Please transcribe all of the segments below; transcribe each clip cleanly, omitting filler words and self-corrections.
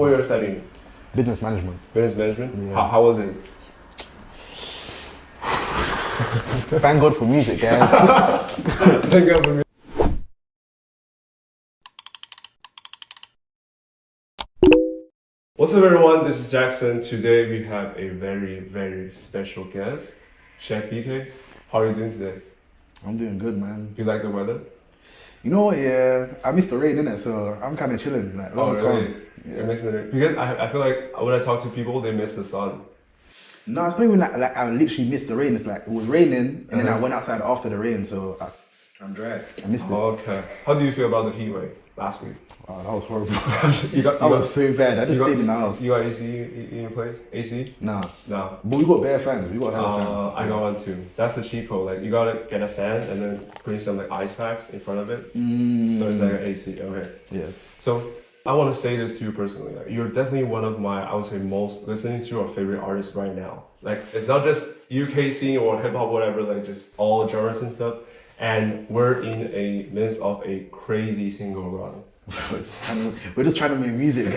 What you're studying? Business management. Business management? Yeah. How was it? Thank God for music, guys. Thank God for music. What's up everyone, this is Jackson. Today we have a very, very special guest, Chefbkay. How are you doing today? I'm doing good, man. You like the weather? You know what, yeah, I missed the rain, innit? So I'm kind of chilling. Like, Oh, really? calm. Yeah. You're missing the rain? Because I feel like when I talk to people, they miss the sun. No, it's not even like I literally missed the rain. It's like, it was raining, and then I went outside after the rain, so I'm dry. I missed it. Okay. How do you feel about the heat wave last week? Oh, that was horrible. That was so bad. I just stayed in the house. You got AC in your place? AC? Nah. No. But we got bare fans. We got hella fans. I got one too. That's the cheat code. Like, you gotta get a fan and then put some like ice packs in front of it. So it's like an AC. Okay. Yeah. So I want to say this to you personally. Like, you're definitely one of my, I would say, most listening to or favorite artists right now. Like, it's not just UK scene or hip hop, whatever. Like, just all genres and stuff. And we're in a midst of a crazy single run. We're just trying to make music.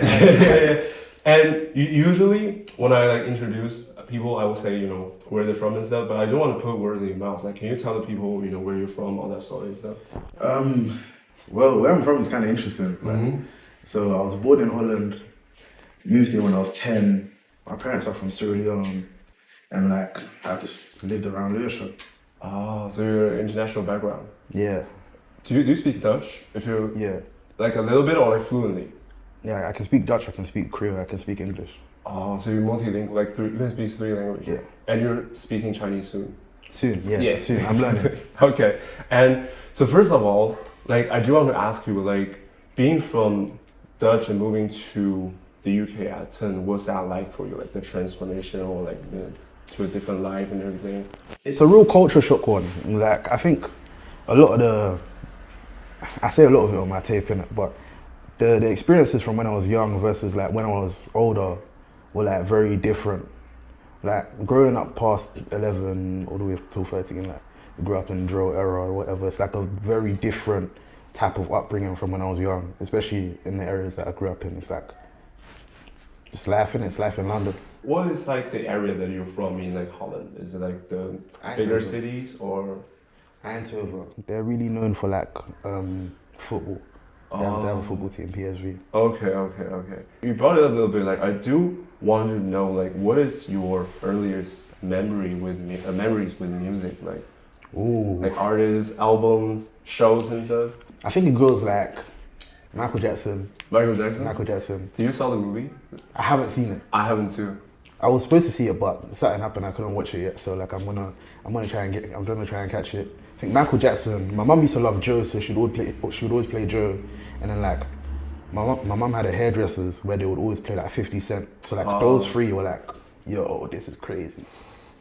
And usually when I like introduce people, I will say, you know, where they're from and stuff, but I don't want to put words in your mouth. Like, can you tell the people, you know, where you're from, all that sort of stuff? Well, where I'm from is kind of interesting. Like, so I was born in Holland, moved here when I was 10. My parents are from Sierra Leone, and like I just lived around Lewisham. Oh, so you're international background. Yeah. Do you speak Dutch? If you're like a little bit or like fluently? Yeah, I can speak Dutch, I can speak Creole, I can speak English. Oh, so you're multilingual, like you can speak 3 languages? Yeah. And you're speaking Chinese soon? Soon, yeah. Soon, I'm learning. Okay, and so first of all, like I do want to ask you, like being from Dutch and moving to the UK at 10, what's that like for you? Like the transformation or like to a different life and everything? It's a real culture shock one. Like I think a lot of I say a lot of it on my tape, innit? But the experiences from when I was young versus like when I was older were like very different. Like growing up past 11 all the way till 13, like grew up in drill era or whatever, it's like a very different type of upbringing from when I was young, especially in the areas that I grew up in. It's like, it's life in London. What is like the area that you're from in like Holland? Is it like the bigger cities or? Eindhoven. They're really known for like football. They have a football team, PSV. Okay. You brought it up a little bit. Like I do want to know, like, what is your earliest memories with music? Like, like artists, albums, shows and stuff. I think it goes like Michael Jackson. Michael Jackson. Do you saw the movie? I haven't seen it. I haven't too. I was supposed to see it, but something happened. I couldn't watch it yet. So like, I'm gonna try and catch it. I think Michael Jackson. My mum used to love Joe, so she would always play Joe. And then like, my mum had a hairdressers where they would always play like 50 Cent. So like those three were like, yo, this is crazy.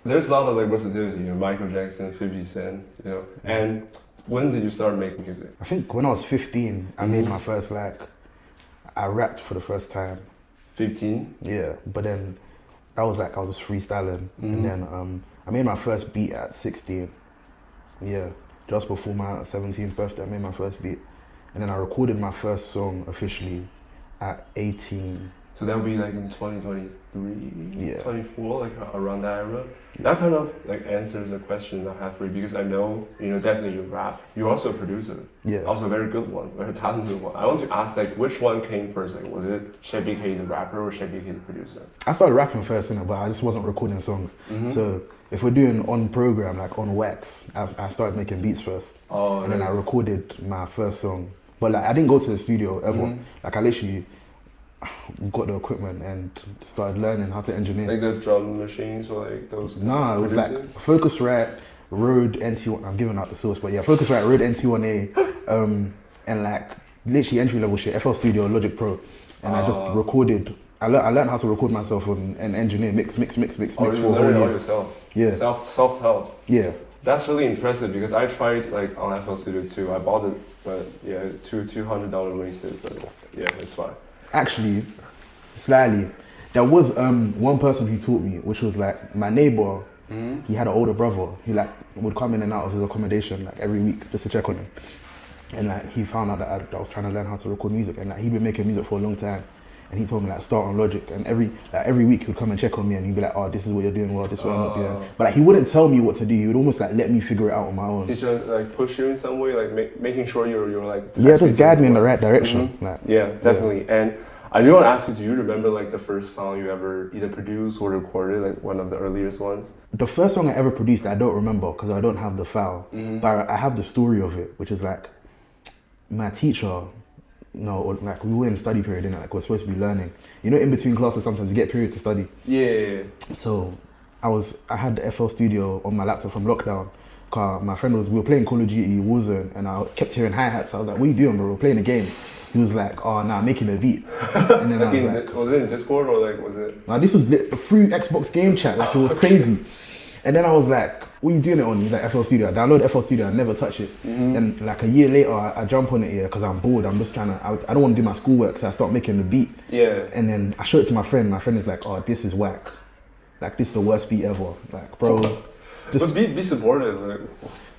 There's a lot of like versatility, you know, Michael Jackson, 50 Cent, you know. And when did you start making music? I think when I was 15, I made my first I rapped for the first time. 15? Yeah, but then that was like I was freestyling, and then I made my first beat at 16. Yeah, just before my 17th birthday, I made my first beat, and then I recorded my first song officially at 18. So that would be like in 2023, 24, like around that era. That kind of like answers the question I have for you, because I know, you know, definitely you rap. You're also a producer. Yeah. Also a very good one, very talented one. I want to ask, like, which one came first? Like, was it Chefbkay the rapper or Chefbkay the producer? I started rapping first, but I just wasn't recording songs. So if we're doing on program, like on Wax, I started making beats first. And then I recorded my first song. But like, I didn't go to the studio ever. Like I literally got the equipment and started learning how to engineer. Like the drum machines or like those? No, it was like Focusrite, Rode NT1, I'm giving out the source, but yeah, Focusrite, Rode NT1A, and like literally entry level shit, FL Studio, Logic Pro. And I just recorded, I learned how to record myself and engineer, mix for a whole year. Yourself? Yeah. Self-help? Yeah. That's really impressive, because I tried like on FL Studio too. I bought it, but yeah, $200 wasted, but yeah, it's fine. Actually, slightly, there was one person who taught me, which was like my neighbor. He had an older brother who like would come in and out of his accommodation like every week just to check on him. And like he found out that I was trying to learn how to record music, and like he'd been making music for a long time. and he told me like start on Logic, and every week he would come and check on me and he'd be like, oh, this is what you're doing well, this is what I'm not doing. But like he wouldn't tell me what to do, he would almost like let me figure it out on my own. He's just like push you in some way, like making sure you're like... Yeah, just guide me in the right direction. Mm-hmm. Like, yeah, definitely. Yeah. And I do want to ask you, do you remember like the first song you ever either produced or recorded, like one of the earliest ones? The first song I ever produced, I don't remember because I don't have the file, but I have the story of it, which is like my teacher, like we were in study period, like we're supposed to be learning. You know, in between classes sometimes you get period to study. Yeah. So I had the FL Studio on my laptop from lockdown. Cause my friend we were playing Call of Duty Warzone, and I kept hearing hi-hats. I was like, what are you doing, bro? We're playing a game. He was like, oh, nah, making a beat. And then was it in Discord or like, was it? Nah, this was through Xbox game chat, like it was crazy. And then I was like, what are you doing it on? He's like, FL Studio. I download FL Studio, I never touch it. Then like a year later, I jump on it here because I'm bored. I'm just trying to, I don't want to do my schoolwork, so I start making the beat. Yeah. And then I show it to my friend. My friend is like, oh, this is whack. Like, this is the worst beat ever. Like, bro. Just be supportive. Like.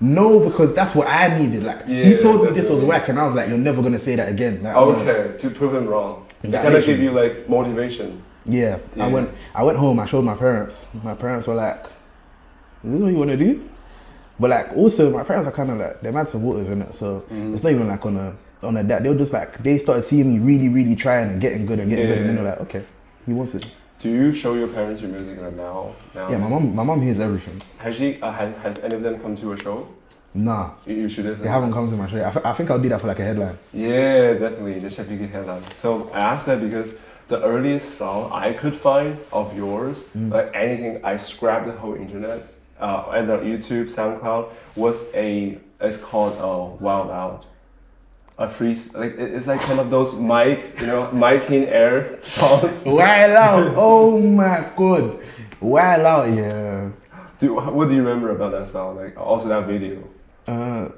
No, because that's what I needed. Like, he told me this was whack, and I was like, you're never gonna say that again. Like, okay, to prove him wrong. It kind of give you like motivation. Yeah. I went home. I showed my parents. My parents were like, "Is this what you want to do?" But like, also my parents are kind of like, they're mad supportive in it. So it's not even like on a that. They were just like, they started seeing me really, really trying and getting good, and then they're like, okay, he wants it. Do you show your parents your music like now? Yeah, my mom hears everything. Has any of them come to a show? Nah. You should definitely. They haven't come to my show. I think I'll do that for like a headline. Yeah, definitely. The Chefbkay headline. So I asked that because the earliest song I could find of yours, like anything, I scrapped the whole internet, and the YouTube, SoundCloud, it's called Wild Out. A free, like it's like kind of those mic in air songs. Wild Out, oh my god, Wild Out, yeah. What do you remember about that song? Like also that video. I'm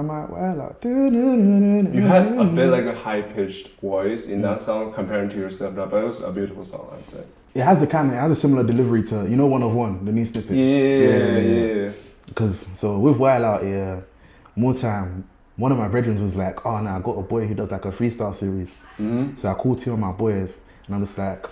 like Wild Out. You had a bit like a high pitched voice in that song comparing to yourself, but it was a beautiful song, I'd say. It has a similar delivery to 1 of 1, the new snippet. Yeah. Because so with Wild Out, more time. One of my brethren was like, oh, nah, I got a boy who does like a freestyle series. So I called 2 of my boys and I'm just like,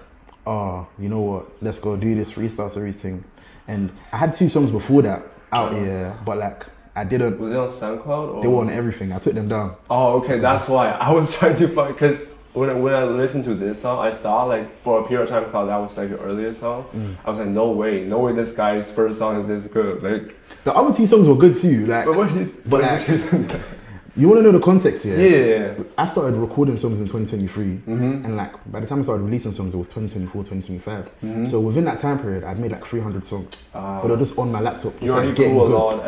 oh, you know what? Let's go do this freestyle series thing. And I had 2 songs before that out here, but like I didn't. Was it on SoundCloud? Or? They were on everything. I took them down. Oh, okay. That's why I was trying to find, because when I listened to this song, I thought like for a period of time, I thought that was like your earliest song. I was like, no way this guy's first song is this good. Like the other 2 songs were good too. Like, but like. You want to know the context here? Yeah. I started recording songs in 2023, and like by the time I started releasing songs, it was 2024, 2025. So within that time period, I'd made like 300 songs, but they're just on my laptop. You already grew a lot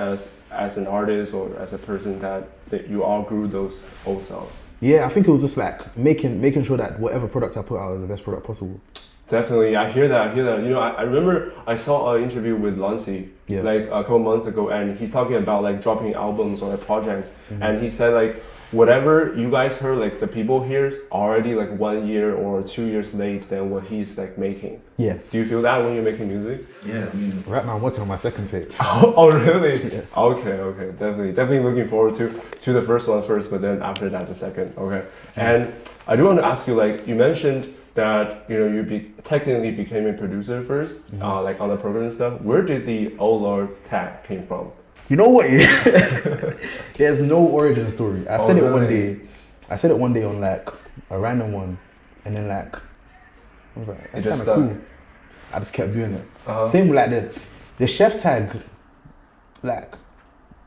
as an artist or as a person that you outgrew those old songs. Yeah, I think it was just like making sure that whatever product I put out is the best product possible. Definitely, I hear that. You know, I remember I saw an interview with Lancy like a couple months ago, and he's talking about like dropping albums or like projects, and he said like whatever you guys heard, like the people here already like 1 year or 2 years late than what he's like making. Yeah. Do you feel that when you're making music? Yeah. I mean, right now I'm working on my second tape. Oh really? Yeah. Okay. Definitely looking forward to the first one first, but then after that the second. Okay. And I do want to ask you, like you mentioned that you technically became a producer first, like on the program and stuff. Where did the "Oh Lord" tag came from? You know what? There's no origin story. I said it one day on like a random one, and then like I was like, that's kind of cool. I just kept doing it. Same with like the chef tag, like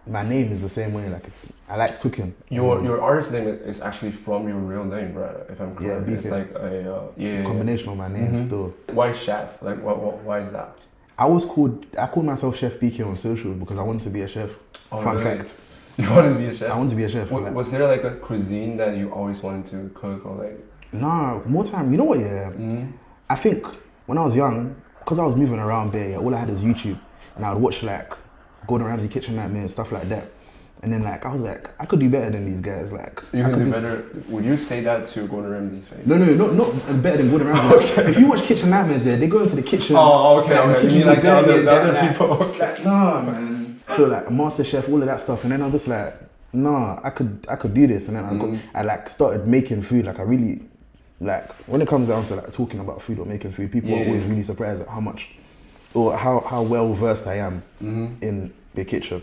my name is the same way. Like I liked cooking. Your artist name is actually from your real name, right? If I'm correct. Yeah, it's like a combination of my name still. Why chef? Like why is that? I called myself Chefbkay on social because I wanted to be a chef. Fun fact. You wanted to be a chef? I wanted to be a chef. Was there like a cuisine that you always wanted to cook or like? Nah, more time. You know what? Yeah. I think when I was young, because I was moving around there, all I had is YouTube, and I would watch like Gordon Ramsay Kitchen Nightmare and stuff like that. And then like I was like, I could do better than these guys. Like you can do better. Would you say that to Gordon Ramsay's face? No, not better than Gordon Ramsay. Okay. If you watch Kitchen Nightmares, they go into the kitchen. Oh, okay. The kitchen, you mean like the other people? Okay. Like, nah, man. So like Master Chef, all of that stuff, and then I'm just like, nah, I could do this. And then I like started making food. Like I really like when it comes down to like talking about food or making food, people are always really surprised at how much or how well versed I am in the kitchen.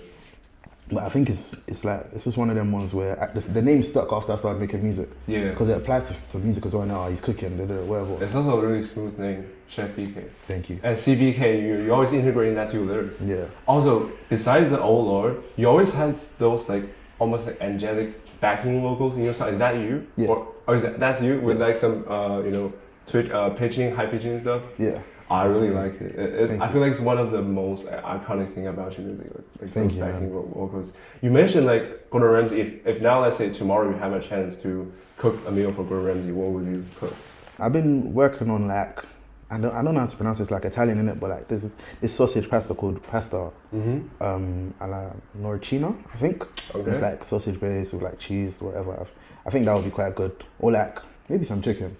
But I think it's just one of them ones where the name stuck after I started making music. Yeah. Because it applies to music as well now. He's cooking, whatever. It's also a really smooth name, Chefbkay. Thank you. And Cbk, you always integrating that to your lyrics. Yeah. Also, besides the Oh Lord, you always had those like almost like angelic backing vocals in your song. Is that you? Yeah. Or is that's you with like some Twitch pitching, high pitching stuff? Yeah. I really like it. I feel like it's one of the most iconic thing about your music, like those backing vocals. You mentioned like Gordon Ramsay. If now, let's say tomorrow you have a chance to cook a meal for Gordon Ramsay, what would you cook? I've been working on like, I don't know how to pronounce it, it's like Italian in it, but like this sausage pasta called pasta alla norcina, I think. Okay. It's like sausage base with like cheese, whatever. I think that would be quite good. Or like maybe some chicken.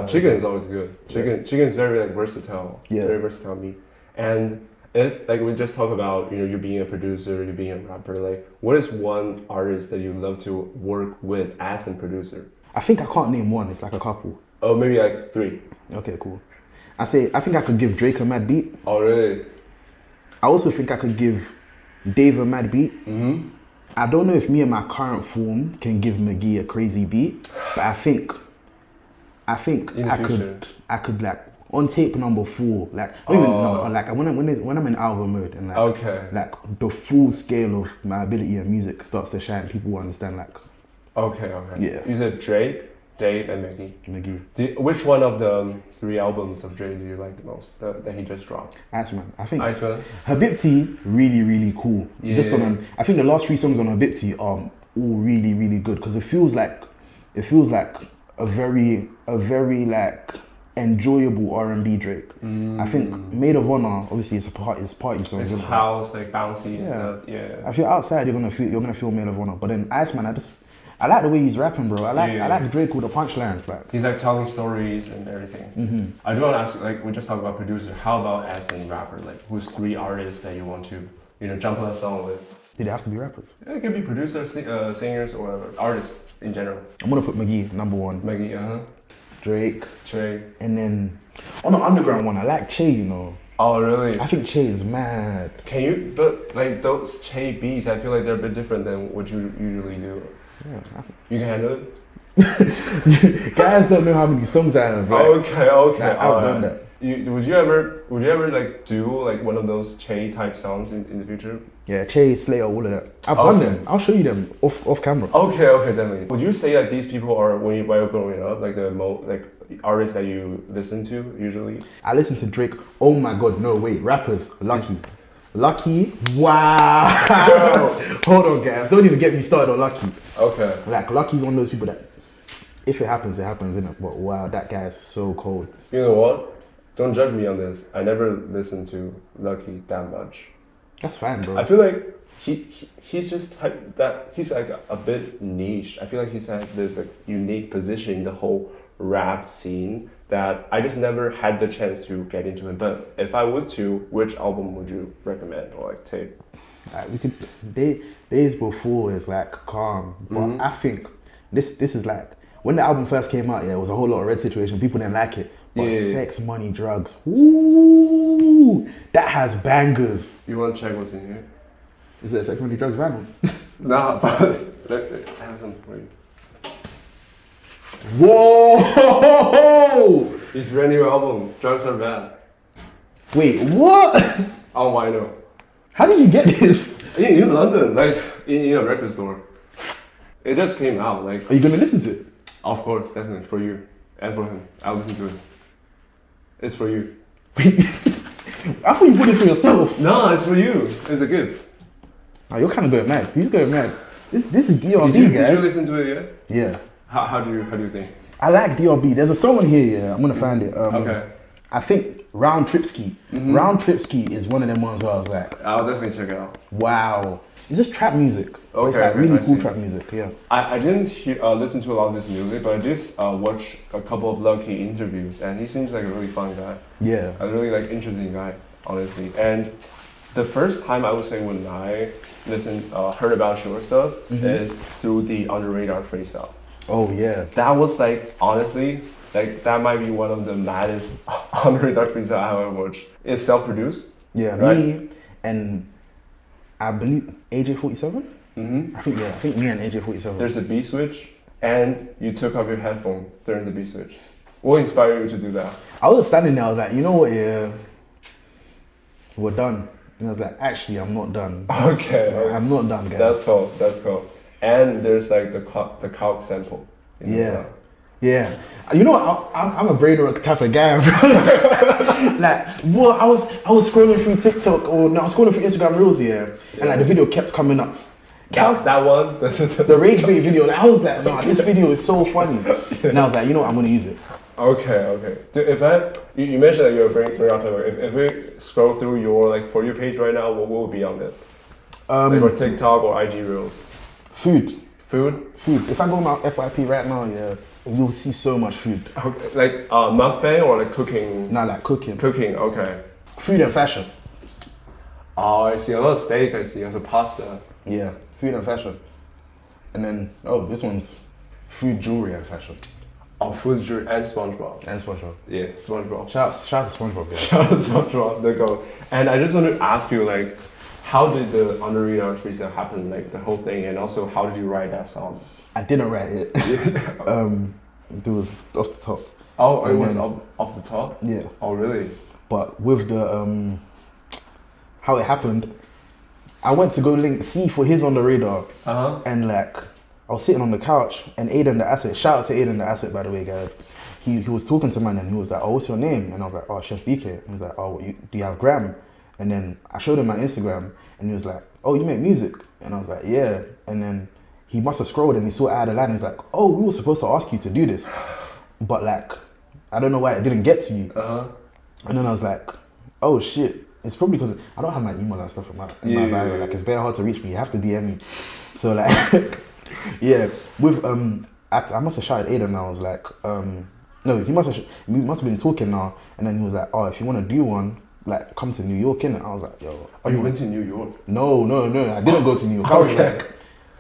Chicken is always good. Chicken is very like versatile. Yeah. Very versatile meat. And if like we just talk about you being a producer, you being a rapper, like what is one artist that you love to work with as a producer? I think I can't name one. It's like a couple. Oh, maybe like 3. Okay, cool. I think I could give Drake a mad beat. Oh, really? I also think I could give Dave a mad beat. Mm-hmm. I don't know if me and my current form can give McGee a crazy beat, but I think I could like on tape number 4, like like when I'm in album mode and like like the full scale of my ability in music starts to shine, people will understand like. Okay. Yeah. You said Drake, Dave, and McGee. Which one of the 3 albums of Drake do you like the most that he just dropped? Iceman. I think Iceman. Habibti, really cool. Yeah. Just I think the last 3 songs on Habibti are all really good because it feels like a very like enjoyable R&B Drake. I think Maid of Honor, obviously it's party song. It's house, like bouncy and stuff. Yeah. I feel outside you're gonna feel Maid of Honor, but then Iceman, I like the way he's rapping, bro. I like Drake with the punchlines. Like he's like telling stories and everything. Mm-hmm. I do want to ask, like we just talked about producer. How about as a rapper? Like who's 3 artists that you want to jump on a song with? Do they have to be rappers? Yeah, it can be producers, singers, or whatever. Artists in general. I'm gonna put McGee number 1. McGee, Drake. Che. And then on the underground one, I like Che. Oh really? I think Che is mad. But like those Che beats, I feel like they're a bit different than what you usually do. Yeah, you can handle it. Guys don't know how many songs I have. Like, okay. Like, I've done that. Would you ever like do like one of those Che type sounds in the future? Yeah, Che, Slayer, all of that. I've done them. I'll show you them off camera. Okay, definitely. Would you say that these people are while you're growing up, like the artists that you listen to usually? I listen to Drake. Oh my God, no wait, rappers. Lucky, wow. Hold on, guys. Don't even get me started on Lucky. Okay. Like Lucky's one of those people that, if it happens, innit? But wow, that guy is so cold. You know what? Don't judge me on this. I never listened to Lucky that much. That's fine, bro. I feel like he's just he's like a bit niche. I feel like he has this like unique position in the whole rap scene that I just never had the chance to get into it. But if I would to, which album would you recommend or like tape? We could Days Before is like calm, but I think this is like when the album first came out. Yeah, it was a whole lot of red situation. People didn't like it. But Sex, Money, Drugs, ooh, that has bangers. You want to check what's in here? Is it a Sex, Money, Drugs vinyl? Nah, but I have something for you. Whoa! His brand new album, Drugs Are Bad. Wait, what? Oh, I know. How did you get this? In London, like in a record store. It just came out. Like, are you gonna listen to it? Of course, definitely for you and for him. I'll listen to it. It's for you. I thought you put this for yourself. No, it's for you. It's a gift. Oh, you're kind of going mad. He's going mad. This is DRB, guys. Did you listen to it yet? Yeah. How do you think? I like DRB. There's a song on here. Yeah, I'm gonna find it. Okay. I think Round Trip Ski. Round Trip Ski is one of them ones where I was like, I'll definitely check it out. Wow. It's just trap music. Okay, it's like really cool trap music, yeah. I didn't listen to a lot of his music, but I just watched a couple of Lucky interviews, and he seems like a really fun guy. Yeah. A really like interesting guy, honestly. And the first time I would say when I heard about your stuff is through the Under Radar freestyle. Oh yeah. That was like, honestly, like that might be one of the maddest underrated freestyle I ever watched. It's self-produced. Yeah, right? Me and I believe AJ47. I think me and AJ47. There's a beat switch, and you took off your headphone during the beat switch. What inspired you to do that? I was standing there. I was like, you know what? Yeah, we're done. And I was like, actually, I'm not done. Okay. I'm not done, guys. That's cool. That's cool. And there's like the cow sample. Yeah. Yeah. You know what? I'm a brain rock type of guy, bro. Like, what? I was scrolling through TikTok or no, I was scrolling through Instagram Reels, and like the video kept coming up. That one? The rage bait video. Like, I was like, nah, this video is so funny. And I was like, you know what? I'm gonna use it. Okay. Dude, you mentioned that you're a brain rock type. If we scroll through your like For You page right now, what will be on it? Like or TikTok or IG Reels? Food. Food. If I go on my FYP right now, you'll see so much food. Okay. Like mukbang or like cooking? Nah, like cooking. Cooking, okay. Food and fashion. Oh, I see a lot of steak. I see also pasta. Yeah, food and fashion. And then this one's food, jewelry, and fashion. Oh, food, jewelry, and SpongeBob. Yeah, SpongeBob. Shout out to SpongeBob. Yeah. Shout out to SpongeBob. There you go. And I just want to ask you, like, how did the Underrated freestyle happen? Like the whole thing, and also how did you write that song? I didn't write it. It was off the top. Oh, it was off the top? Yeah. Oh, really? But with the how it happened, I went to go link C for his On The Radar. And like I was sitting on the couch and Aiden the Asset, shout out to Aiden the Asset, by the way, guys. He was talking to man and he was like, oh, what's your name? And I was like, oh, Chefbkay. He was like, oh, do you have gram? And then I showed him my Instagram and he was like, oh, you make music? And I was like, yeah. And then he must have scrolled and he saw it out of line and he's like, oh, we were supposed to ask you to do this. But like, I don't know why it didn't get to you. And then I was like, oh shit. It's probably because I don't have my email and stuff in my bio. Like, it's very hard to reach me. You have to DM me. So like, yeah, with I must have shouted Aiden and I was like, no, he must have been talking now. And then he was like, oh, if you want to do one, like, come to New York, innit? I was like, yo. Oh, you went to New York? No, I didn't go to New York.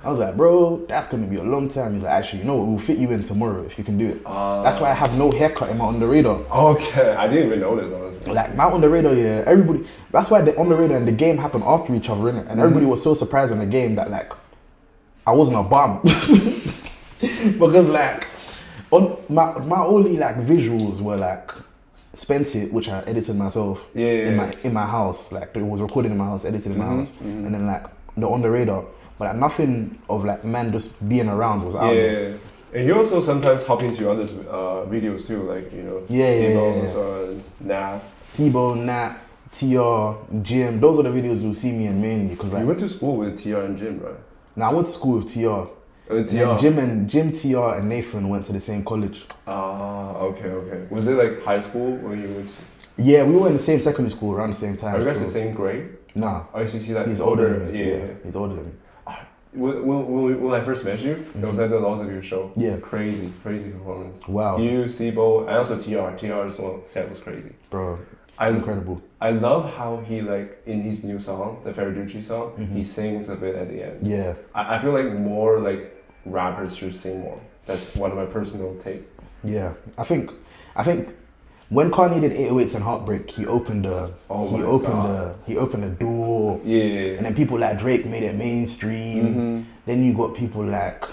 I was like, bro, that's gonna be a long time. He's like, actually, you know what? We'll fit you in tomorrow if you can do it. That's why I have no haircut in my On The Radar. Okay, I didn't even notice, honestly. Like, my On The Radar, everybody. That's why the On The Radar and the game happened after each other, innit? And everybody was so surprised in the game that like, I wasn't a bum. Because like, on my only like visuals were like Spent It, which I edited myself in my house. Like, it was recorded in my house, edited in my house, and then like the On The Radar. But like, nothing of like man just being around was out there. And you also sometimes hop into others' videos too, like, you know, Ceebo, Nat. Ceebo, Nat, TR, Jim. Those are the videos you'll see me in mainly because like, you went to school with TR and Jim, right? No, I went to school with TR. Jim, TR, and Nathan went to the same college. Okay. Was it like high school when you went? Yeah, we were in the same secondary school around the same time. Are you guys the same grade? Nah. Oh, you see that? He's older than me. Yeah, he's older than me. When I first met you, it was at the Lost of Your show. Yeah. Crazy performance. Wow. You, Ceebo, and also TR. TR's set was crazy. Bro, incredible. I love how he, like, in his new song, the Ferraducci song, he sings a bit at the end. Yeah. I feel like more, like, rappers should sing more. That's one of my personal tastes. Yeah. I think when Kanye did 808s and Heartbreak, he opened the door. Yeah. And then people like Drake made it mainstream. Then you got people like,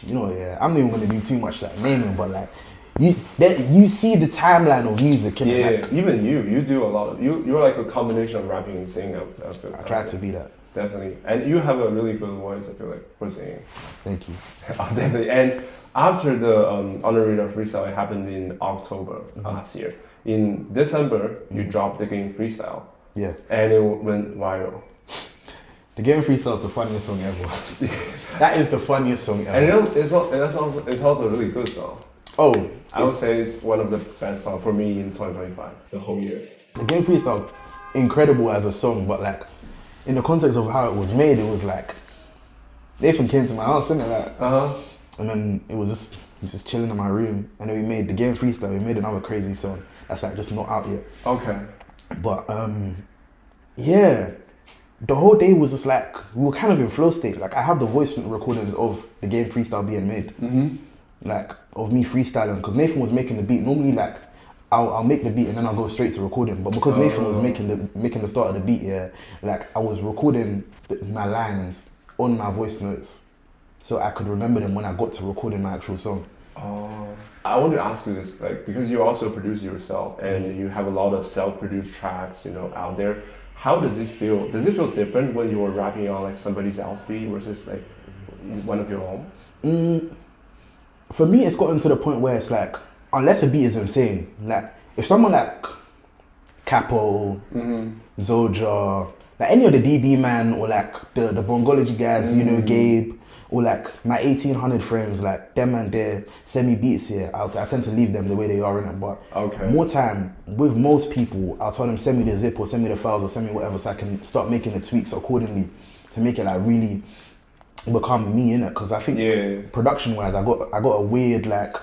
I'm not even gonna do too much like naming, but like you see the timeline of music. Yeah. Like, even you do a lot of you're like a combination of rapping and singing. I try to be that. Definitely. And you have a really good voice, I feel like, for singing. Thank you. Definitely. And after the Underrated freestyle, it happened in October last year. In December, you dropped the game freestyle. Yeah. And it went viral. The game freestyle is the funniest song ever. That is the funniest song ever. And it's also a really good song. Oh. I would say it's one of the best songs for me in 2025, the whole year. The game freestyle, incredible as a song, but like, in the context of how it was made, it was like, Nathan came to my house, innit? Like, and then it was just chilling in my room, and then we made the game freestyle. We made another crazy song that's like just not out yet. Okay. But yeah, the whole day was just like we were kind of in flow state. Like I have the voice recordings of the game freestyle being made, like of me freestyling, because Nathan was making the beat. Normally, like I'll make the beat and then I'll go straight to recording. But because Nathan was making the start of the beat, yeah, like I was recording my lines on my voice notes, so I could remember them when I got to recording my actual song. Oh, I want to ask you this, like, because you also produce yourself and you have a lot of self-produced tracks, you know, out there. How does it feel? Does it feel different when you're rapping on like somebody else's beat versus like one of your own? For me, it's gotten to the point where it's like, unless a beat is insane, like if someone like Capo, Zoja, like any of the DB man or like the Bongology guys, you know, Gabe, or like my 1800 friends, like them and their semi beats here, I tend to leave them the way they are in it. But more time with most people, I'll tell them send me the zip or send me the files or send me whatever, so I can start making the tweaks accordingly to make it like really become me in it. Because I think production wise, I got a weird little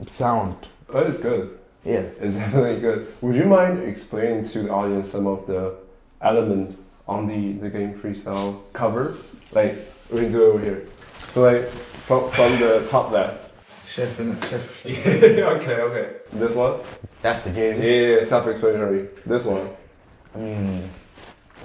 sound. That is good. Yeah, it's definitely good. Would you mind explaining to the audience some of the elements on the game freestyle cover? Like, we can do it over here. So like from the top left. Chef, innit? Chef. Okay. This one? That's the game. Yeah, self-explanatory. This one? I mean,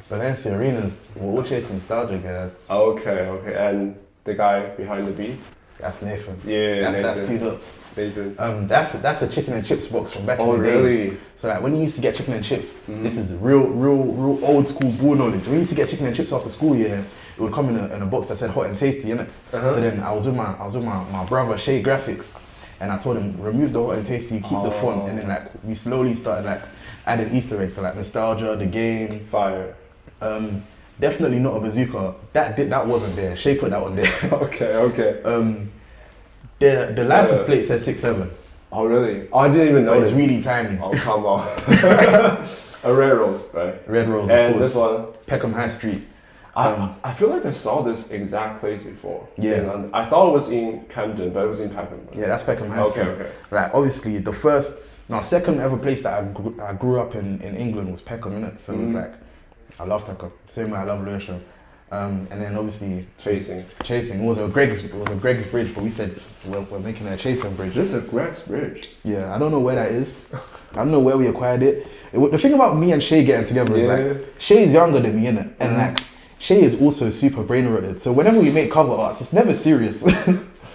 Valencia Arenas, we're all chasing nostalgia, guys. Okay. And the guy behind the beat? That's Nathan. Yeah, that's 2 dots. Nathan. That's a chicken and chips box from back in the day. Oh, really? So like when you used to get chicken and chips, this is real old school ball knowledge. When you used to get chicken and chips after school, yeah, it would come in a box that said hot and tasty, innit? So then I was with my brother Shay Graphics, and I told him remove the hot and tasty, keep the font, and then like we slowly started like adding Easter eggs, so like nostalgia, the game, fire. Definitely not a bazooka. That wasn't there. Shay put that on there. Okay. The license plate says 6'7". Oh really? Oh, I didn't even know. It's really tiny. Oh come on. A Red Rose, right? Red Rose, and of course. This one? Peckham High Street. I feel like I saw this exact place before. Yeah. I thought it was in Camden, but it was in Peckham. Yeah, that's Peckham High Street. Okay. Like obviously second ever place that I grew up in England was Peckham, innit? So it was like, I love Peckham. Same way I love Lewisham. And then obviously Chasing. It was a Greg's bridge, but we said we're making a Chasing bridge. There's a Greg's bridge. Yeah, I don't know where that is. I don't know where we acquired it. The thing about me and Shay getting together is like Shay is younger than me, innit? And like Shay is also super brain rotted. So whenever we make cover arts, it's never serious.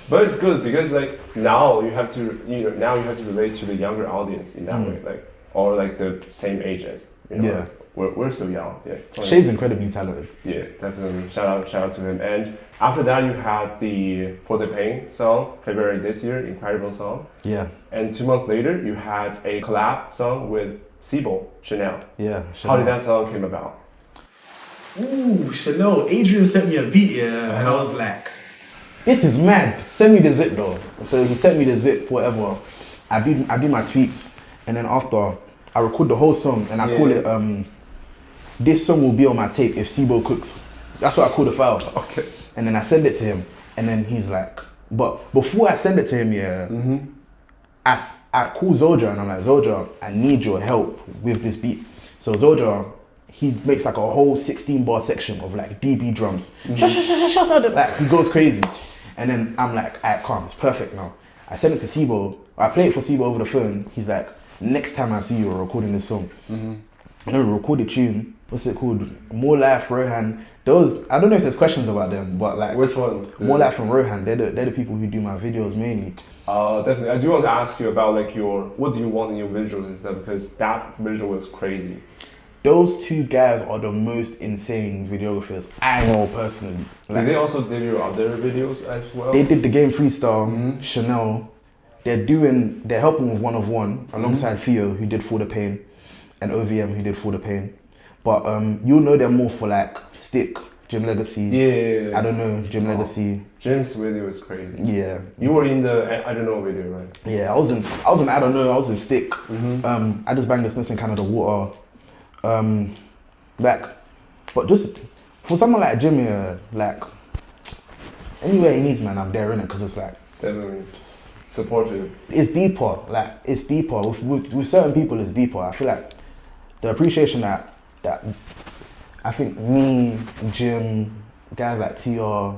But it's good because like now you have to relate to the younger audience in that way, like or like the same age as. You know, yeah. We're still young, yeah. Shay's incredibly talented. Yeah, definitely. Shout out to him. And after that, you had the For the Pain song, February this year, incredible song. Yeah. And 2 months later, you had a collab song with Ceebo, Chanel. Yeah. Chanel. How did that song came about? Ooh, Chanel. Adrian sent me a beat, and I was like, this is mad. Send me the zip though. So he sent me the zip, whatever. I do my tweaks, and then after I record the whole song, and I call it this song will be on my tape if Ceebo cooks. That's what I call the file. Okay. And then I send it to him, and then he's like, but before I send it to him, I call Zoja, and I'm like, Zoja, I need your help with this beat. So Zoja, he makes like a whole 16-bar section of like DB drums. Like he goes crazy. And then I'm like, alright, calm, it's perfect now. I send it to Ceebo. I play it for Ceebo over the phone. He's like, next time I see you, we're recording this song. And then we record the tune. What's it called? More Life, Rohan. Those, I don't know if there's questions about them, but like, which one? More Life and Rohan. They're the people who do my videos mainly. Definitely. I do want to ask you about like what do you want in your visuals and stuff, because that visual was crazy. Those 2 guys are the most insane videographers I know personally. Like, did they also do your other videos as well? They did the game freestyle, Chanel. They're helping with One of One alongside Theo, who did For the Pain, and OVM, who did For the Pain. But you'll know them more for like Stick, Gym Legacy. Yeah. I don't know, Gym Legacy. Jim's video is crazy. Yeah. You were in the I don't know video, right? Yeah, I was in I don't know, I was in Stick. I just banged the Snips in Canada Water. But just for someone like Jimmy, like anywhere he needs, man, I'm there in it, because it's like definitely supportive. It's deeper, like it's deeper with certain people. It's deeper. I feel like the appreciation that I think me, Jim, guys like TR,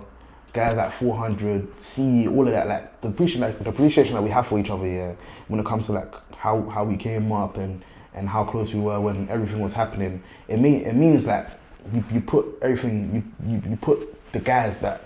guys like 400, C, all of that, like the appreciation that we have for each other, yeah, when it comes to like how we came up and how close we were when everything was happening. It means like you put everything, you put the guys that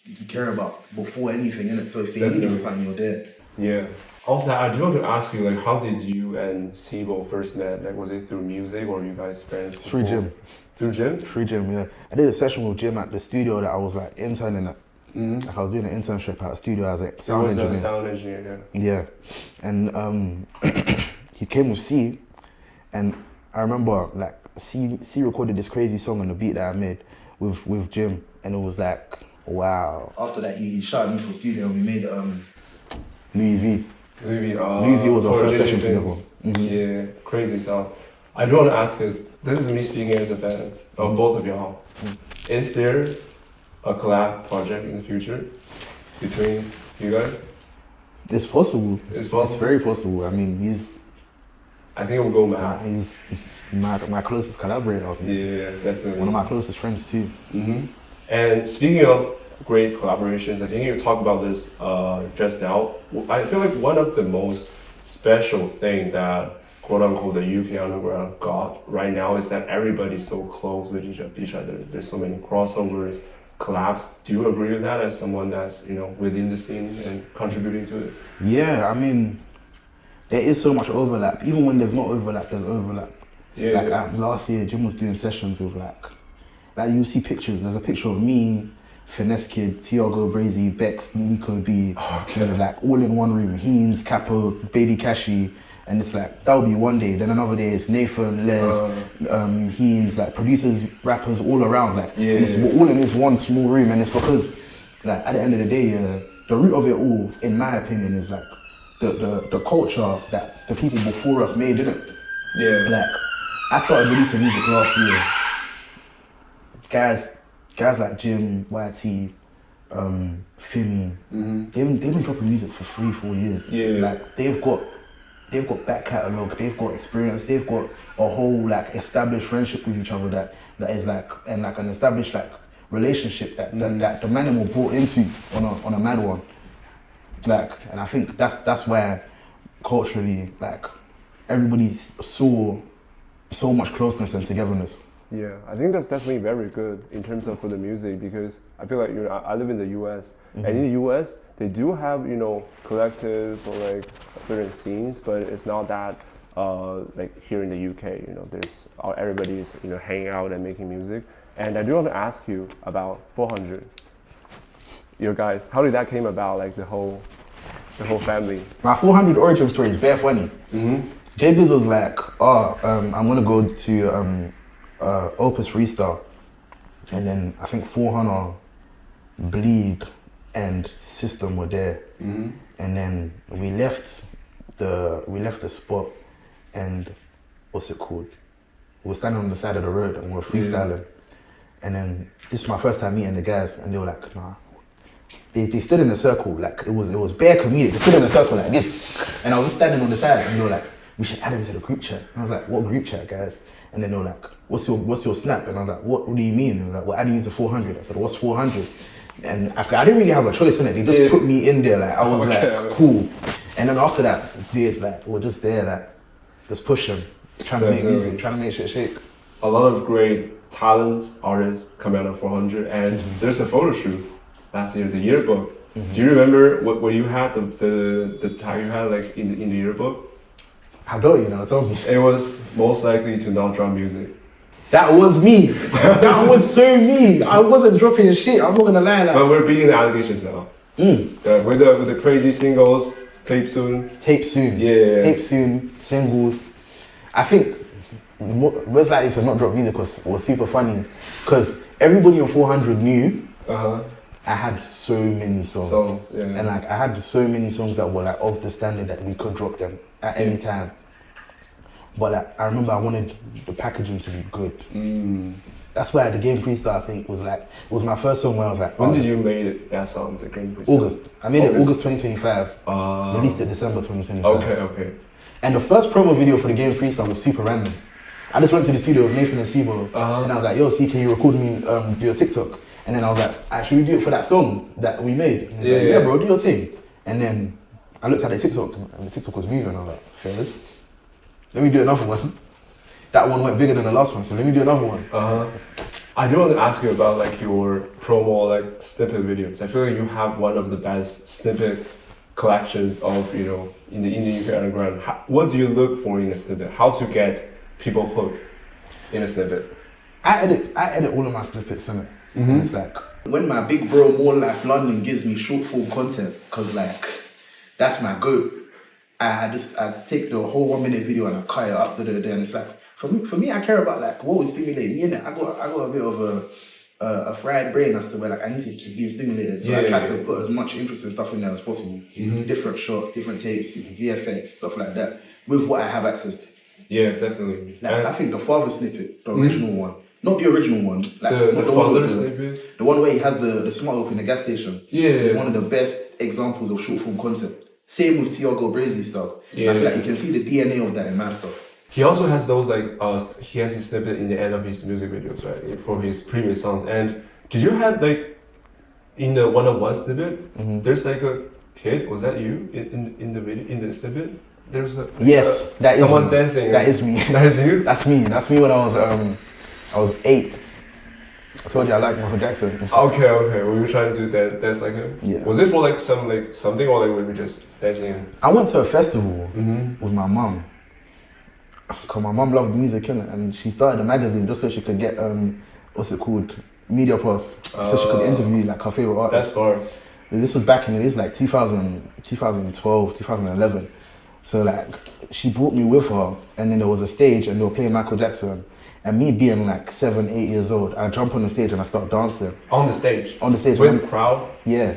you care about before anything in it. So if they need you for something, you're there. Yeah. Also, I do want to ask you, like, how did you and Ceebo first met? Like, was it through music or were you guys friends? Through gym. Through gym? Through gym, yeah. I did a session with Jim at the studio that I was like interning at. Like I was doing an internship at a studio as a sound engineer. A sound engineer, yeah. Yeah. And he came with C, and I remember like C recorded this crazy song on the beat that I made with Jim, and it was like, wow. After that, he shouted me for studio and we made Louis V. Louis V was our first session together. Yeah, crazy sound. I do want to ask this is me speaking as a fan of both of y'all. Is there a collab project in the future between you guys? It's possible. It's possible? It's very possible. I mean, I think it will go mad. He's my closest collaborator. Yeah, definitely. One of my closest friends too. And speaking of great collaborations, I think you talked about this just now. I feel like one of the most special thing that quote unquote the UK underground got right now is that everybody's so close with each other. There's so many crossovers, collabs. Do you agree with that as someone that's, you know, within the scene and contributing to it? Yeah, I mean, there is so much overlap. Even when there's not overlap, there's overlap. Yeah. Like last year, Jim was doing sessions with like you see pictures. There's a picture of me, Finesse Kid, Tiago Brazy, Bex, Nico B, like all in one room. Heens, Capo, Baby Kashi, and it's like that'll be one day. Then another day it's Nathan, Les, Heens, like producers, rappers all around. Like we're all in this one small room, and it's because like at the end of the day, the root of it all, in my opinion, is like the culture that the people before us made, didn't. Yeah. Like I started releasing music last year. Guys like Jim, YT, Fimi, they've been dropping music for 3-4 years. Yeah. Like they've got back catalogue, they've got experience, they've got a whole like established friendship with each other that is like, and like an established like relationship that the man were brought into on a mad one. Like, and I think that's where culturally like everybody saw so much closeness and togetherness. Yeah, I think that's definitely very good in terms of for the music, because I feel like, you know, I live in the US, and in the US they do have, you know, collectives or like certain scenes, but it's not that like here in the UK, you know, there's everybody's, you know, hanging out and making music. And I do want to ask you about 400. Your guys, how did that came about? Like the whole family. My 400 origin story is bare funny. J-Biz was like, I'm gonna go to Opus Freestyle, and then I think 400, Bleed, and System were there, and then we left the spot, and what's it called? We were standing on the side of the road and we were freestyling, and then this is my first time meeting the guys, and they were like, nah. They stood in a circle, like it was bare comedic. They stood in a circle like this, and I was just standing on the side, and they were like, we should add him to the group chat. And I was like, what group chat, guys? And then they were like, what's your snap? And I was like, what do you mean? And they were like, we're adding you to 400. I said, what's 400? And I didn't really have a choice in it. They just put me in there. Like I was like, cool. And then after that, we're just there, like just pushing, trying to make music, trying to make shit shake. A lot of great talents, artists come out of 400, and there's a photo shoot last year, the yearbook. Do you remember what you had, the tag you had like in the yearbook? How do you know? Tell me. It was most likely to not drop music. That was me. That was so me. I wasn't dropping shit. I'm not gonna lie. Like. But we're beating the allegations now. With the crazy singles, tape soon. Yeah. Tape soon. Singles. I think most likely to not drop music was super funny, because everybody in 400 knew. I had so many songs. And like I had so many songs that were like of the standard that we could drop them at any time. But like I remember I wanted the packaging to be good. That's why the Game Freestyle I think was like, it was my first song where I was like, when did you make that song, the Game Freestyle? August. I made it August 2025. Released it December 2025. Okay. And the first promo video for the Game Freestyle was super random. I just went to the studio with Nathan and Ceebo, and I was like, yo, C, can you record me do a TikTok? And then I was like, actually, we do it for that song that we made. Yeah, bro, do your thing. And then I looked at the TikTok, and the TikTok was moving, and I was like, Fairs, let me do another one. That one went bigger than the last one, so let me do another one. I do want to ask you about like your promo, like snippet videos. I feel like you have one of the best snippet collections of, you know, in the indie UK underground. What do you look for in a snippet? How to get people hooked in a snippet? I edit all of my snippets, innit? And it's like, when my big bro More Life London gives me short form content, cause like, that's my goat. I take the whole 1 minute video and I cut it up and it's like, for me, I care about like what would stimulate me, innit? I got a bit of a fried brain as to where like I need to be stimulated. So I try to put as much interesting stuff in there as possible. Different shots, different takes, VFX, stuff like that, with what I have access to. Yeah, definitely. Like, I think the father snippet, the original one, not the original one, like the father snippet, the one where he has the smart up in the gas station. Is one of the best examples of short form content. Same with Tiago Brazy stuff. I feel like you can see the DNA of that in my stuff. He also has those like he has his snippet in the end of his music videos, right? For his previous songs. And did you have like in the 101 snippet? There's like a kid. Was that you in the video in the snippet? There's a that is someone me. dancing. That is me. That is you. That's me. That's me when I was 8. I told you I like Michael Jackson. Okay. Were you trying to dance like him? Yeah. Was it for like something or like were we just dancing? I went to a festival with my mum. Cause my mum loved music, innit? And she started a magazine just so she could get what's it called, media pass, so she could interview like her favorite artists. That's far. This was back in it was like 2012, 2011. So like she brought me with her, and then there was a stage, and they were playing Michael Jackson. And me being like 7, 8 years old, I jump on the stage and I start dancing. On the stage? On the stage. With the crowd? Yeah.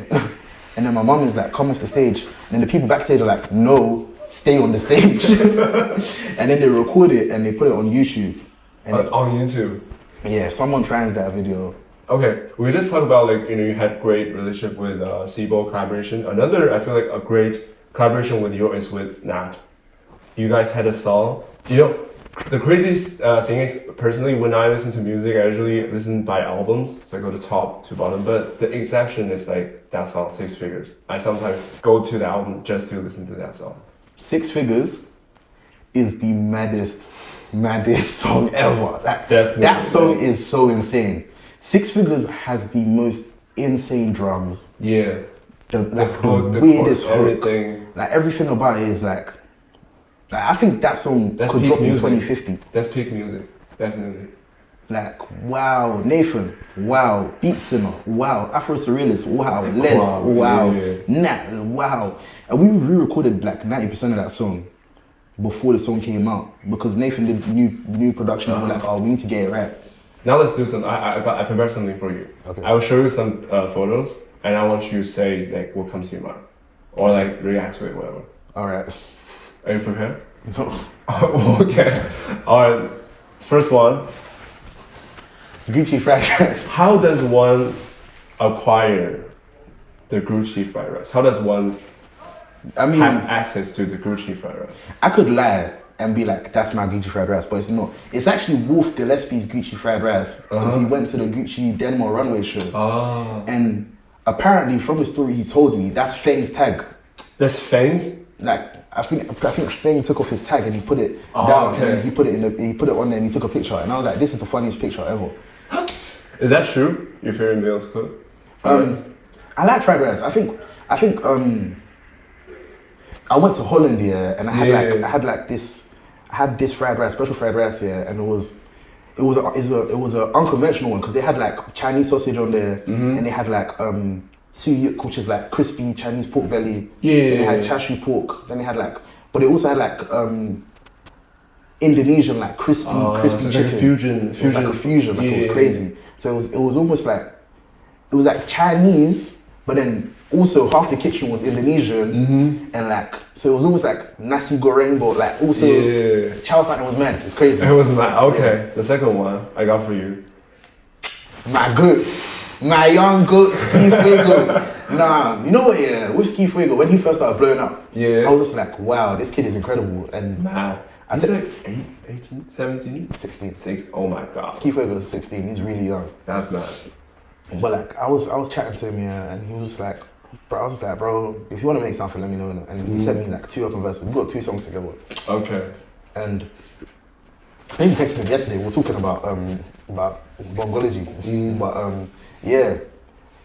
And then my mum is like, come off the stage. And then the people backstage are like, no, stay on the stage. And then they record it and they put it on YouTube. And on YouTube? Yeah, if someone finds that video. Okay, we just talked about like, you know, you had great relationship with Ceebo collaboration. Another, I feel like a great collaboration with you is with Nat. You guys had a song, you know, the craziest thing is, personally, when I listen to music, I usually listen by albums, so I go to top to bottom, but the exception is like that song, 6 Figures. I sometimes go to the album just to listen to that song. 6 Figures is the maddest song ever. Definitely. That song is so insane. 6 Figures has the most insane drums. Yeah. The hook, the weirdest hook. Everything. Like everything about it is like I think that song could drop in 2050. That's peak music, definitely. Like, wow, Nathan, wow, Beat Sinner, wow, Afro Surrealist, wow, Les, wow, Nat, wow. And we re-recorded like 90% of that song before the song came out because Nathan did new production and we're like, oh, we need to get it right. Now let's do some, I prepared something for you. Okay. I will show you some photos and I want you to say like what comes to your mind or like react to it, whatever. All right. Are you prepared? No. Okay. Alright. First one. Gucci fried rice. How does one acquire the Gucci fried rice? How does one have access to the Gucci fried rice? I could lie and be like, that's my Gucci fried rice, but it's not. It's actually Wolf Gillespie's Gucci fried rice because he went to the Gucci Denmark runway show. And apparently from the story he told me, that's Fang's tag. That's Fang's? Like, I think Fang took off his tag and he put it down and then he put it on there and he took a picture and I was like, this is the funniest picture ever. Is that true? Your favorite meal to cook? I like fried rice. I think I went to Holland and I had this fried rice, special fried rice here, and it was an unconventional one because they had like Chinese sausage on there and they had like suyuk, which is like crispy Chinese pork belly. Yeah. Then they had chashu pork. Then they had like, but it also had like Indonesian like crispy so chicken. Like a fusion. It was like a fusion. Like it was crazy. So it was almost like it was like Chinese, but then also half the kitchen was Indonesian and like so it was almost like nasi goreng, but like also chow fan was mad. It's crazy. It was mad. Okay, the second one I got for you. My goat. My young goat, Ski Fuego. Nah, you know what, with Ski Fuego, when he first started blowing up, I was just like, wow, this kid is incredible. And he's like 18, 17? 16. 6. Oh my god. Ski Fuego is 16, he's really young. That's mad. But like I was chatting to him, yeah, and he was like, bro, if you want to make something, let me know. And he sent me like 2 open verses. We got 2 songs together. Okay. And I even texted him yesterday. We were talking about Bongology, but yeah,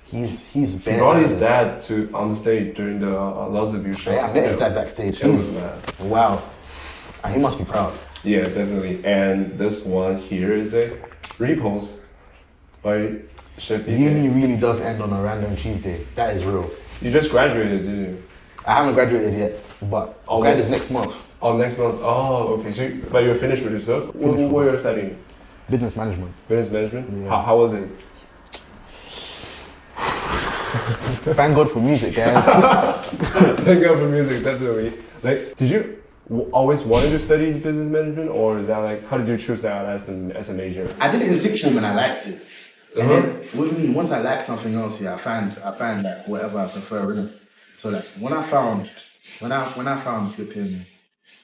he's bad. He brought his dad on the stage during the Loves of You show. Yeah, I met his dad backstage. Wow, and he must be proud. Yeah, definitely. And this one here is a repost by Chefbkay. Uni really does end on a random Tuesday. That is real. You just graduated, did you? I haven't graduated yet, but I'll graduate next month. Oh, next month. Oh, okay. So, but you're finished with your stuff? What you're studying? Business management. Business management? Yeah. How was it? Thank God for music, guys. Thank God for music, definitely. Like, did you always wanted to study business management, or is that like, how did you choose that as a major? I did it in sixth form and I liked it. And then, what do you mean? Once I like something else, yeah, I find like whatever I prefer, really. So like, when I found flipping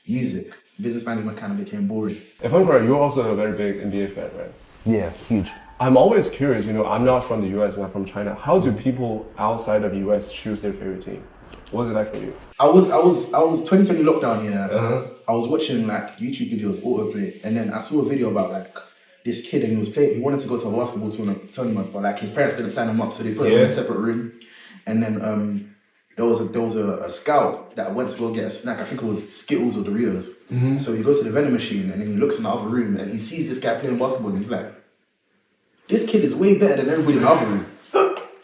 music, business management kind of became boring. If I'm correct, you're also a very big NBA fan, right? Yeah, huge. I'm always curious, I'm not from the US, I'm not from China. How do people outside of the US choose their favorite team? What was it like for you? I was 2020 lockdown, yeah. I was watching like YouTube videos, autoplay, and then I saw a video about like this kid, and he wanted to go to a basketball tournament, but like his parents didn't sign him up, so they put him in a separate room. And then there was a scout that went to go get a snack. I think it was Skittles or Doritos. Mm-hmm. So he goes to the vending machine and then he looks in the other room and he sees this guy playing basketball and he's like, this kid is way better than everybody in the other room.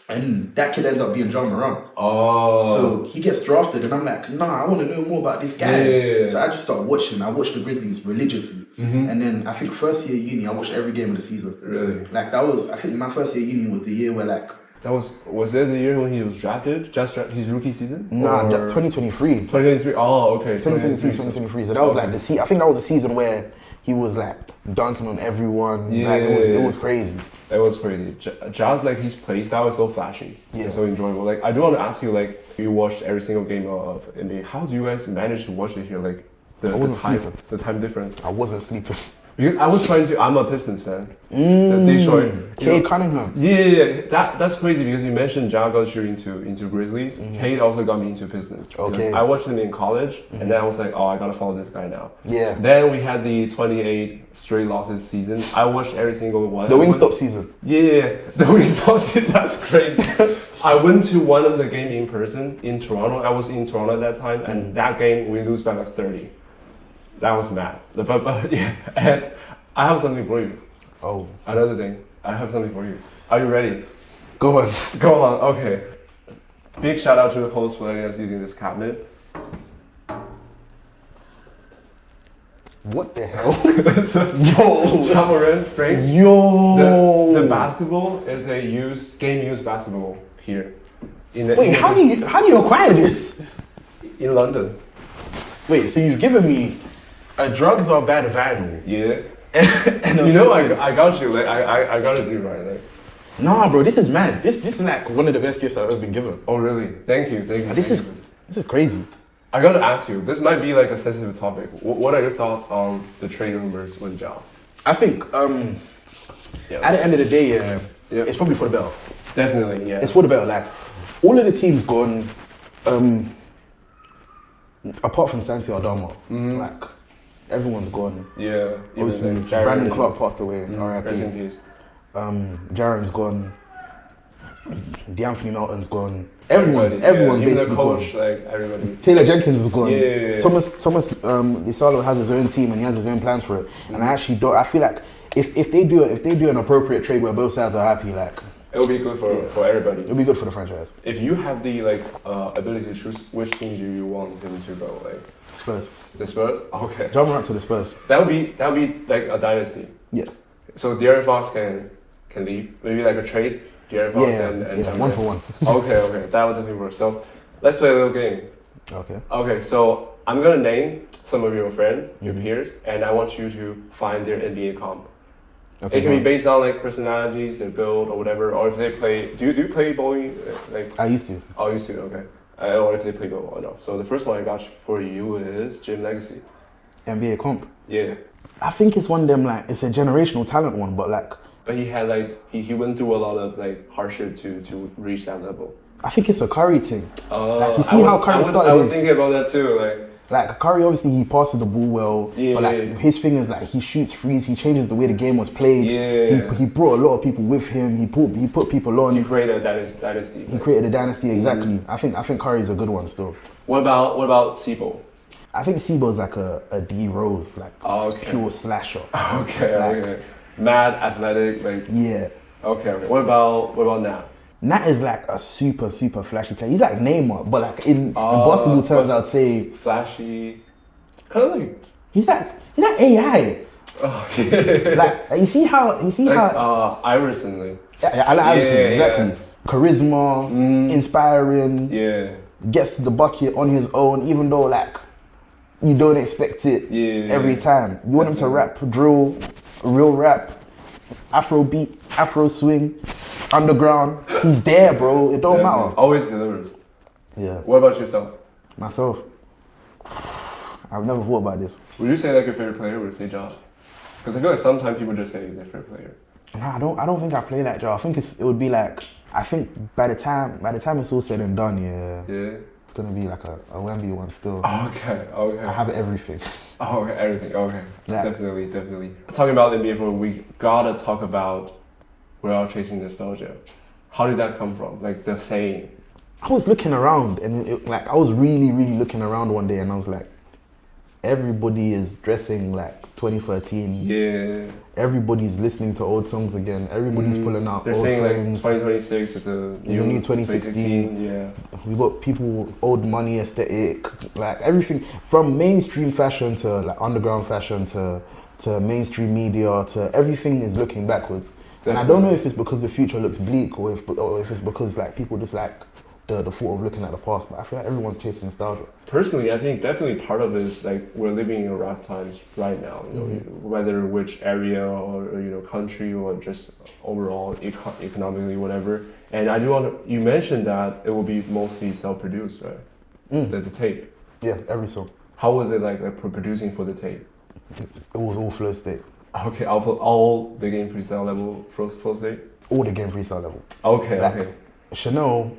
And that kid ends up being John Moran. Oh. So he gets drafted and I'm like, nah, I want to know more about this guy. Yeah. So I just started watching. I watched the Grizzlies religiously. Mm-hmm. And then I think first year uni, I watched every game of the season. Really? Like I think my first year uni was the year where like, was there the year when he was drafted? His rookie season? Nah, 2023. 2023. Oh, okay. 2023. So that was like the season. I think that was the season where he was like dunking on everyone. Yeah. Like it was crazy. It was crazy. Jazz, like his play style is so flashy. Yeah. It's so enjoyable. Like I do want to ask you, like you watched every single game of NBA. How do you guys manage to watch it here? Like the time difference. I wasn't sleeping. I'm a Pistons fan. Detroit. Cade Cunningham. Yeah. That's crazy because you mentioned Ja got you into Grizzlies. Mm-hmm. Cade also got me into Pistons. Okay. I watched him in college, and then I was like, oh, I gotta follow this guy now. Yeah. Then we had the 28 straight losses season. I watched every single one. The Wingstop season. Yeah, the Wingstop season. That's crazy. I went to one of the game in person in Toronto. I was in Toronto at that time, and that game we lose by like 30. That was mad. But yeah, and I have something for you. Oh. Another thing. I have something for you. Are you ready? Go on. Go on. Okay. Big shout out to the host for letting us using this cabinet. What the hell? Yo. Tamarin, Frank. Yo. The basketball is a game used basketball here. Wait, how do you acquire this? In London. Wait, so you've given me a drugs are bad vinyl. Yeah. I got you. Like I got it you right. Like. Nah, bro, this is mad. This is like one of the best gifts I've ever been given. Oh really? Thank you. This is crazy. I gotta ask you. This might be like a sensitive topic. What are your thoughts on the trade rumors with Ja? I think at the end of the day, it's probably for the better. Definitely, yeah. It's for the better. Like all of the teams gone. Apart from Santi Aldama, like everyone's gone. Yeah, obviously Brandon Clark passed away. R.I.P. Rest in peace. Jaren's gone. DeAnthony Melton's gone. Everyone's basically coach, gone. Like everybody. Taylor Jenkins is gone. Yeah. Thomas Lisalo has his own team and he has his own plans for it. And I feel like if they do an appropriate trade where both sides are happy, like. It'll be good for everybody. It'll be good for the franchise. If you have the ability to choose which team do you want them to go, like Spurs. The Spurs? Okay. Jump around to the Spurs. That would be like a dynasty. Yeah. So De'Aaron Fox can leave. Maybe like a trade. De'Aaron Fox and 1 for 1. Okay. That would definitely work. So let's play a little game. Okay. Okay, so I'm gonna name some of your friends, your peers, and I want you to find their NBA comp. Okay, it can be based on like personalities, their build or whatever, or if they play. Do you play bowling? I used to. Oh, you used to. Okay. Or if they play bowling or no. So the first one I got for you is Jim Legacy. NBA comp. Yeah. I think it's one of them like it's a generational talent one, but like But he had like he went through a lot of like hardship to reach that level. I think it's a Curry thing. Like you see how Curry started. I was thinking about that too. Like Curry, obviously he passes the ball well, but like his thing is like he shoots threes. He changes the way the game was played. Yeah. He brought a lot of people with him. He put people on. He created a dynasty. He created a dynasty, exactly. I think Curry's a good one still. What about Ceebo? I think Ceebo's like a D Rose, like pure slasher. Okay. Mad, athletic, like. Yeah. Okay. What about Nat? Nat is like a super flashy player. He's like Neymar, but like in basketball terms, I'd say flashy. Kind of like he's like AI. Oh yeah. Like you see how Iverson, like. Yeah, I like Iverson, exactly. Charisma, inspiring. Yeah. Gets to the bucket on his own, even though like you don't expect it every time. You want him to rap, drill, real rap, Afro beat, Afro swing, underground. He's there, bro. It don't matter. Always delivers. Yeah. What about yourself? Myself? I've never thought about this. Would you say like your favorite player or would you say Ja? Because I feel like sometimes people just say their favorite player. Nah, I don't think I play like Ja. I think it would be like, I think by the time it's all said and done, it's gonna be like a Wemby one still. Okay. I have everything. Oh, okay, everything. Okay, yeah. Definitely. Talking about NBA for a week, gotta talk about we're all chasing nostalgia. How did that come from? Like the saying. I was looking around and I was really looking around one day and I was like, everybody is dressing like 2013. Yeah. Everybody's listening to old songs again. Everybody's pulling out They're old saying things. Like 2026 is the new 2016. Yeah. We got people old money aesthetic, like everything from mainstream fashion to like underground fashion to mainstream media to everything is looking backwards. Definitely. And I don't know if it's because the future looks bleak or if it's because like people just like the thought of looking at the past, but I feel like everyone's chasing nostalgia. Personally, I think definitely part of it is like we're living in rough times right now. You know, whether which area or country or just overall economically, whatever. And I do want you mentioned that it will be mostly self-produced, right? The tape. Yeah, every song. How was it like producing for the tape? It was all flow state. Okay, all the game freestyle level flow state. All the game freestyle level. Okay. Chanel.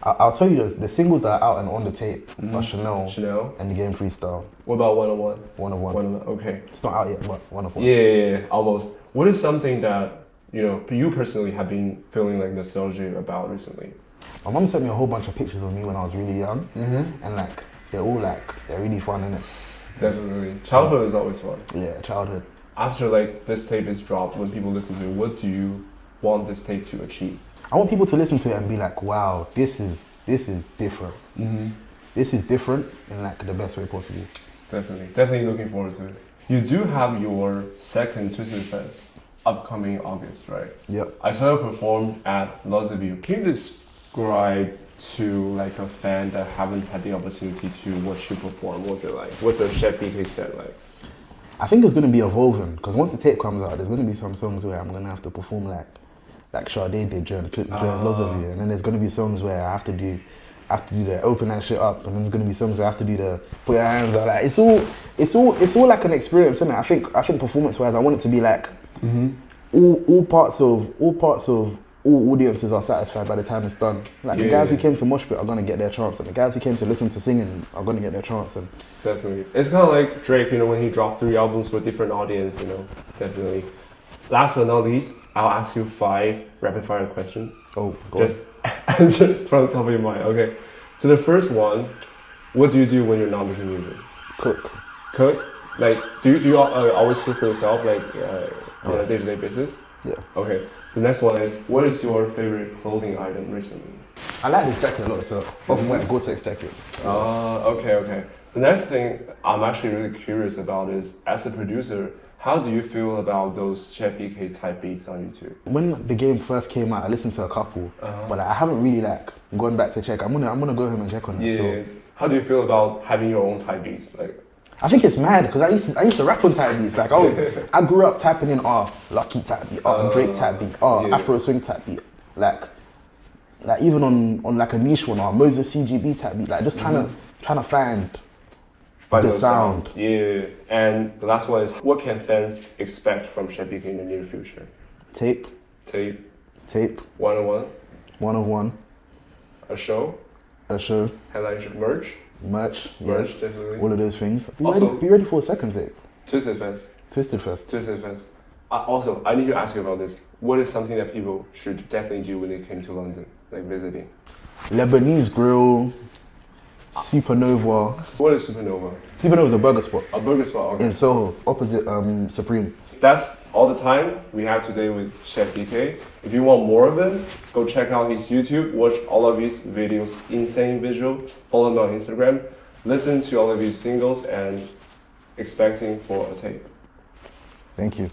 I'll tell you the singles that are out and on the tape are Chanel and the game freestyle. What about 101? 101. Okay. It's not out yet, but 101. Yeah, almost. What is something that you personally have been feeling like nostalgia about recently? My mum sent me a whole bunch of pictures of me when I was really young, and like they're really fun, innit? Definitely. Childhood is always fun. Yeah, childhood. After like this tape is dropped, when people listen to it, what do you want this tape to achieve? I want people to listen to it and be like, wow, this is different. This is different in like the best way possible. Definitely looking forward to it. You do have your second Twisted Fest upcoming August, right? Yep. I saw you perform at Lots of You. Can you describe to like a fan that haven't had the opportunity to watch you perform? What's it like? What's a Chefbkay set like? I think it's going to be evolving because once the tape comes out, there's going to be some songs where I'm going to have to perform like Sade did during Lots of You, and then there's going to be songs where I have to do the open that shit up, and then there's going to be songs where I have to do the put your hands out. Like it's all like an experience, isn't it? I think performance wise, I want it to be like all parts of all audiences are satisfied by the time it's done. Like the guys who came to Mosh Pit are going to get their chance, and the guys who came to listen to singing are going to get their chance. And definitely, it's kind of like Drake, when he dropped 3 albums for a different audience, definitely. Last but not least, I'll ask you 5 rapid fire questions. Oh, just answer from the top of your mind. Okay. So the first one, what do you do when you're not making music? Cook. Like, do you always cook for yourself, like on a day-to-day basis? Yeah. Okay. The next one is, what is your favorite clothing item recently? I like this jacket a lot, so off-white Gore-Tex jacket. Okay. The next thing I'm actually really curious about is, as a producer, how do you feel about those Chefbkay type beats on YouTube? When the game first came out, I listened to a couple, but I haven't really gone back to check. I'm gonna go home and check on it still. How do you feel about having your own type beats? I think it's mad because I used to rap on type beats. Like I grew up typing in Lucky type beat, Drake type beat, Afro swing type beat, like even on like a niche one or Moses CGB type beat, like just trying to find the sound. Yeah, and the last one is, what can fans expect from Chefbkay in the near future? Tape. Tape. Tape. 101. 1 of 1. A show. A show. Headline show. Merch. Merch. Merch, Yes. definitely. All of those things. Also, be ready for a second tape. Twisted Fest. Twisted Fest. Twisted Fest. Also, I need to ask you about this. What is something that people should definitely do when they came to London, like visiting? Lebanese grill. Supernova. What is Supernova? Supernova is a burger spot. A burger spot, okay. In Soho, opposite Supreme. That's all the time we have today with Chefbkay. If you want more of him, go check out his YouTube, watch all of his videos, insane visual, follow him on Instagram, listen to all of his singles and expecting for a tape. Thank you.